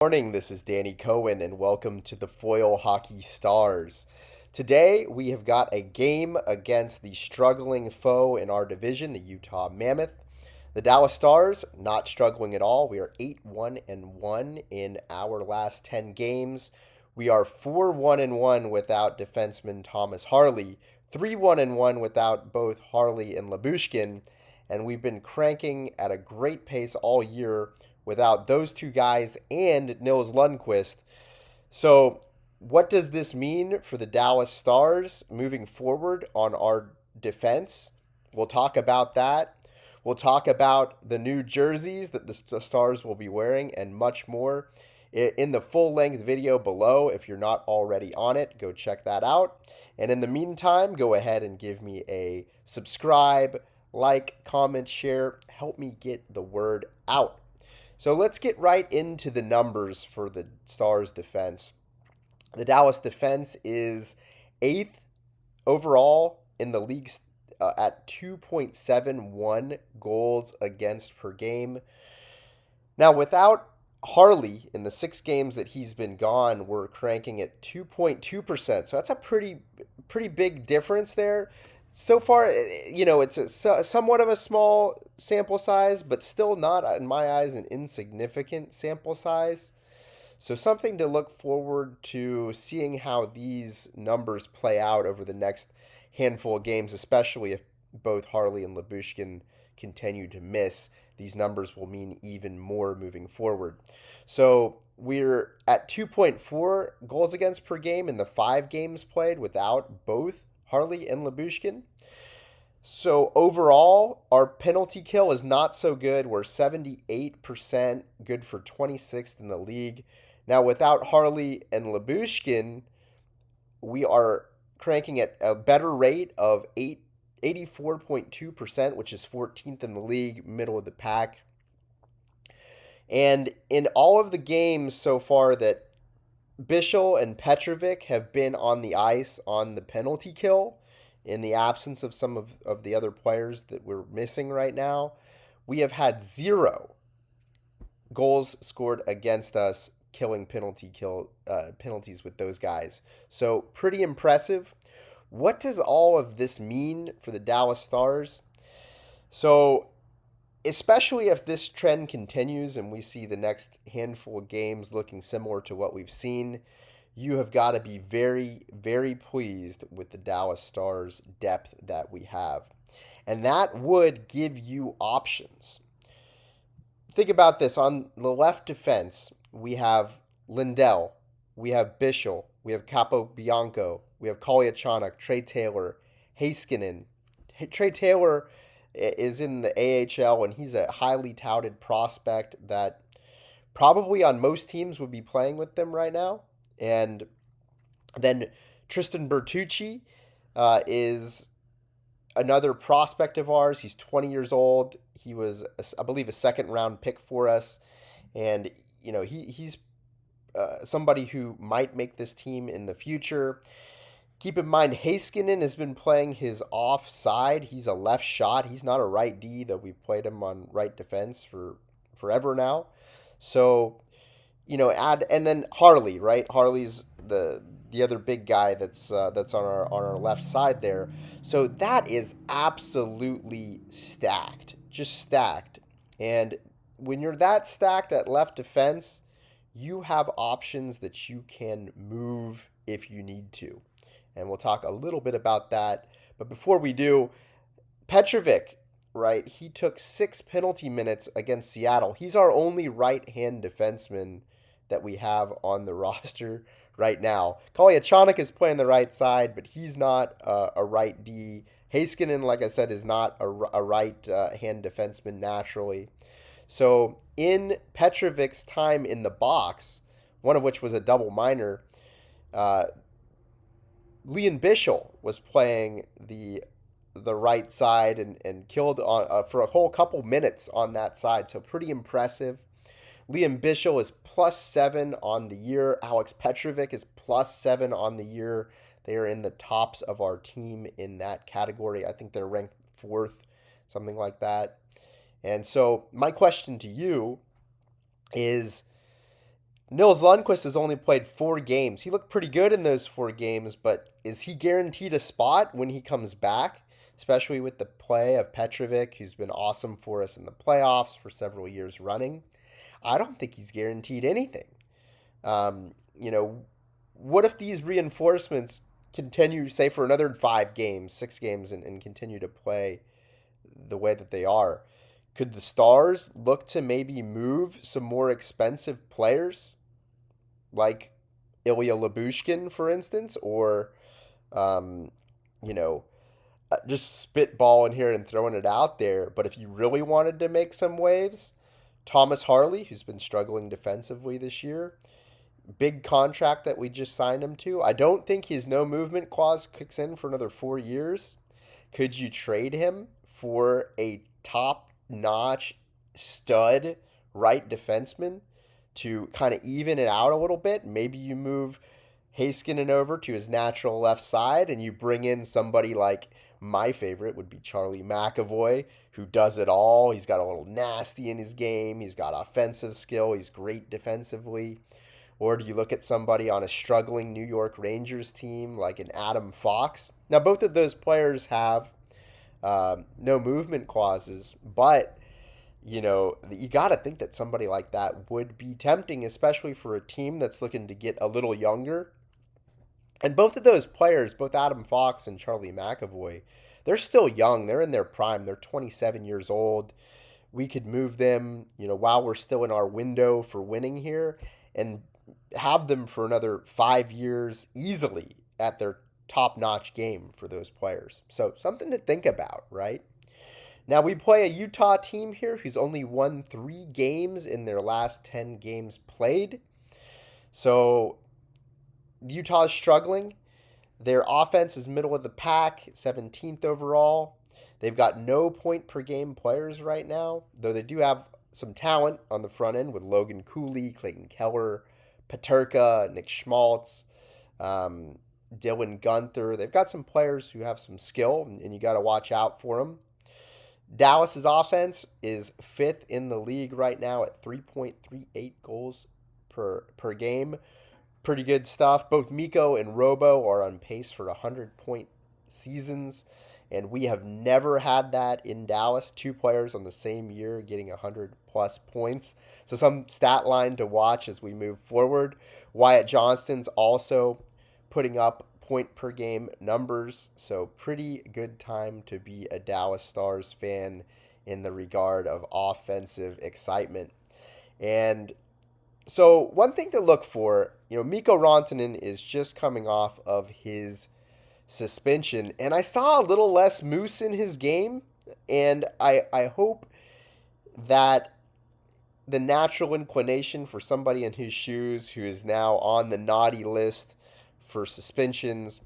Morning, this is Danny Cohen, and welcome to the Foil Hockey Stars. Today, we have got a game against the struggling foe in our division, the Utah Mammoth. The Dallas Stars, not struggling at all. We are 8-1-1 in our last 10 games. We are 4-1-1 without defenseman Thomas Harley, 3-1-1 without both Harley and Lyubushkin, and we've been cranking at a great pace all year without those two guys and Nils Lundkvist. So, what does this mean for the Dallas Stars moving forward on our defense? We'll talk about that. We'll talk about the new jerseys that the Stars will be wearing and much more in the full-length video below. If you're not already on it, go check that out. And in the meantime, go ahead and give me a subscribe, like, comment, share. Help me get the word out. So let's get right into the numbers for the Stars defense. The Dallas defense is 8th overall in the league at 2.71 goals against per game. Now, without Harley in the 6 games that he's been gone, we're cranking at 2.2%. So that's a pretty big difference there. So far, it's somewhat of a small sample size, but still not, in my eyes, an insignificant sample size. So something to look forward to seeing how these numbers play out over the next handful of games, especially if both Harley and Lyubushkin continue to miss. These numbers will mean even more moving forward. So we're at 2.4 goals against per game in the 5 games played without both Harley and Lyubushkin. So overall, our penalty kill is not so good. We're 78%, good for 26th in the league. Now, without Harley and Lyubushkin, we are cranking at a better rate of 84.2%, which is 14th in the league, middle of the pack. And in all of the games so far that Bichsel and Petrovic have been on the ice on the penalty kill, in the absence of some of the other players that we're missing right now, we have had 0 goals scored against us killing penalties with those guys. So pretty impressive. What does all of this mean for the Dallas Stars? So especially if this trend continues and we see the next handful of games looking similar to what we've seen, you have got to be very, very pleased with the Dallas Stars depth that we have. And that would give you options. Think about this. On the left defense, we have Lindell, we have Bichsel, we have Capobianco, we have Kolyachonok, Trey Taylor, Heiskanen. Trey Taylor is in the AHL, and he's a highly touted prospect that probably on most teams would be playing with them right now. And then Tristan Bertucci is another prospect of ours. He's 20 years old. He was, I believe, a second-round pick for us. And, he's somebody who might make this team in the future. Keep in mind, Heiskanen has been playing his offside. He's a left shot. He's not a right D, though we've played him on right defense for forever now. So, and then Harley, right? Harley's the other big guy that's on our left side there. So that is absolutely stacked, just stacked. And when you're that stacked at left defense, you have options that you can move if you need to. And we'll talk a little bit about that. But before we do, Petrovic, right? He took 6 penalty minutes against Seattle. He's our only right-hand defenseman that we have on the roster right now. Kolyachonok is playing the right side, but he's not a right D. Heiskanen, like I said, is not a right-hand defenseman naturally. So in Petrovic's time in the box, one of which was a double minor, Lian Bichsel was playing the right side and killed on for a whole couple minutes on that side. So pretty impressive. Lian Bichsel is +7 on the year. Alex Petrovic is +7 on the year. They are in the tops of our team in that category. I think they're ranked 4th, something like that. And so my question to you is, Nils Lundkvist has only played 4 games. He looked pretty good in those 4 games, but is he guaranteed a spot when he comes back? Especially with the play of Petrovic, who's been awesome for us in the playoffs for several years running. I don't think he's guaranteed anything. You know, what if these reinforcements continue, say, for another 5 games, 6 games, and continue to play the way that they are? Could the Stars look to maybe move some more expensive players like Ilya Lyubushkin, for instance, or, um, you know, just spitballing here and throwing it out there. But if you really wanted to make some waves, Thomas Harley, who's been struggling defensively this year, big contract that we just signed him to. I don't think his no movement clause kicks in for another 4 years. Could you trade him for a top notch stud right defenseman to kind of even it out a little bit? Maybe you move Heiskanen over to his natural left side and you bring in somebody like my favorite would be Charlie McAvoy, who does it all. He's got a little nasty in his game. He's got offensive skill. He's great defensively. Or do you look at somebody on a struggling New York Rangers team like an Adam Fox? Now, both of those players have no movement clauses, but you got to think that somebody like that would be tempting, especially for a team that's looking to get a little younger. And both of those players, both Adam Fox and Charlie McAvoy, they're still young. They're in their prime. They're 27 years old. We could move them, while we're still in our window for winning here and have them for another 5 years easily at their top-notch game for those players. So something to think about, right? Now we play a Utah team here who's only won 3 games in their last 10 games played. So Utah's struggling. Their offense is middle of the pack, 17th overall. They've got no point per game players right now, though they do have some talent on the front end with Logan Cooley, Clayton Keller, Peterka, Nick Schmaltz, Dylan Gunther. They've got some players who have some skill, and you got to watch out for them. Dallas's offense is 5th in the league right now at 3.38 goals per game. Pretty good stuff. Both Mikko and Robo are on pace for 100-point seasons, and we have never had that in Dallas. 2 players on the same year getting 100-plus points. So some stat line to watch as we move forward. Wyatt Johnston's also putting up point-per-game numbers, so pretty good time to be a Dallas Stars fan in the regard of offensive excitement. And so one thing to look for, Mikko Rantanen is just coming off of his suspension, and I saw a little less moose in his game, and I hope that the natural inclination for somebody in his shoes who is now on the naughty list for suspensions,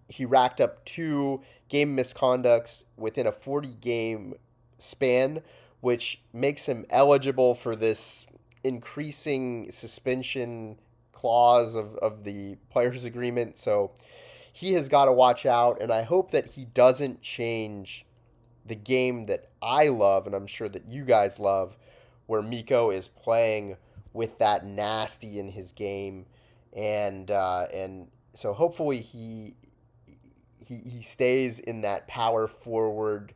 he racked up 2 game misconducts within a 40-game span, which makes him eligible for this increasing suspension clause of the players agreement. So he has got to watch out, and I hope that he doesn't change the game that I love, and I'm sure that you guys love, where Mikko is playing with that nasty in his game, and so hopefully he stays in that power forward,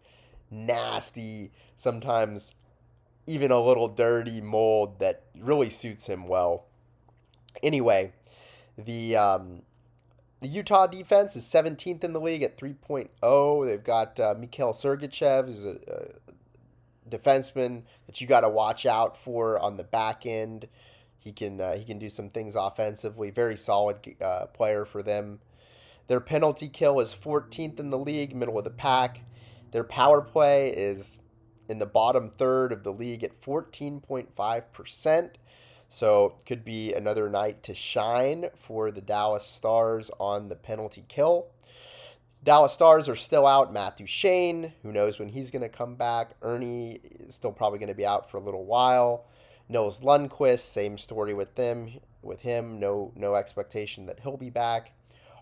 nasty, sometimes even a little dirty mold that really suits him well. Anyway, the Utah defense is 17th in the league at 3.0. They've got Mikhail Sergachev, who's a defenseman that you got to watch out for on the back end. He can do some things offensively. Very solid player for them. Their penalty kill is 14th in the league, middle of the pack. Their power play is in the bottom third of the league at 14.5%. So it could be another night to shine for the Dallas Stars on the penalty kill. Dallas Stars are still out Matt Duchene. Who knows when he's going to come back. Ernie is still probably going to be out for a little while. Nils Lundkvist, same story with them. With him, no expectation that he'll be back.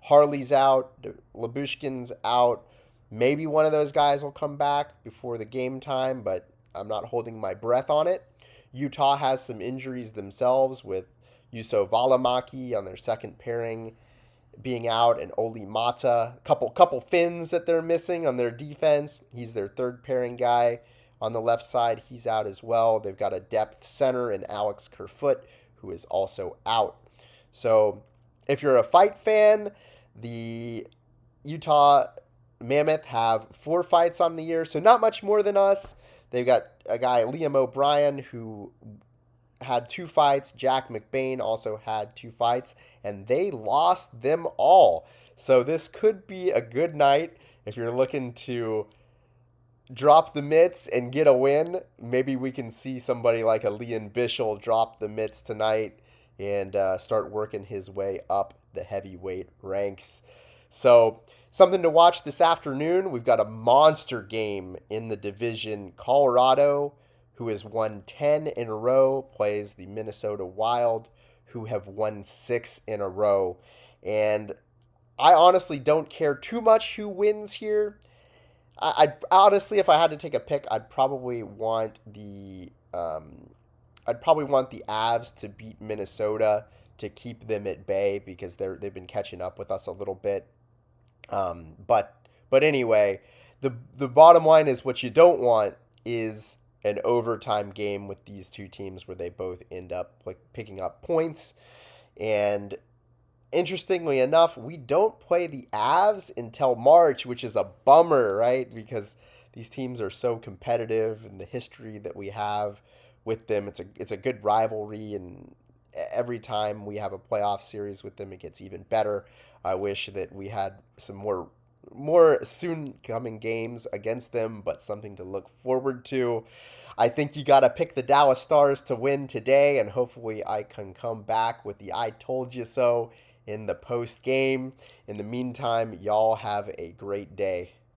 Harley's out. Lyubushkin's out. Maybe one of those guys will come back before the game time, but I'm not holding my breath on it. Utah has some injuries themselves with Juuso Valimaki on their second pairing being out, and Olli Mata. Couple Finns that they're missing on their defense. He's their third pairing guy on the left side. He's out as well. They've got a depth center in Alex Kerfoot, who is also out. So if you're a fight fan, the Utah Mammoth have 4 fights on the year, so not much more than us. They've got a guy, Liam O'Brien, who had 2 fights. Jack McBain also had 2 fights, and they lost them all. So this could be a good night if you're looking to drop the mitts and get a win. Maybe we can see somebody like a Lian Bichsel drop the mitts tonight and start working his way up the heavyweight ranks. So something to watch this afternoon. We've got a monster game in the division. Colorado, who has won 10 in a row, plays the Minnesota Wild, who have won 6 in a row. And I honestly don't care too much who wins here. I'd honestly, if I had to take a pick, I'd probably want the Avs to beat Minnesota to keep them at bay, because they've been catching up with us a little bit. But anyway, the bottom line is, what you don't want is an overtime game with these two teams where they both end up like picking up points. And interestingly enough, we don't play the Avs until March, which is a bummer, right? Because these teams are so competitive, and the history that we have with them, it's a good rivalry, and every time we have a playoff series with them, it gets even better. I wish that we had some more soon coming games against them, but something to look forward to. I think you got to pick the Dallas Stars to win today, and hopefully I can come back with the I told you so in the post game. In the meantime, y'all have a great day.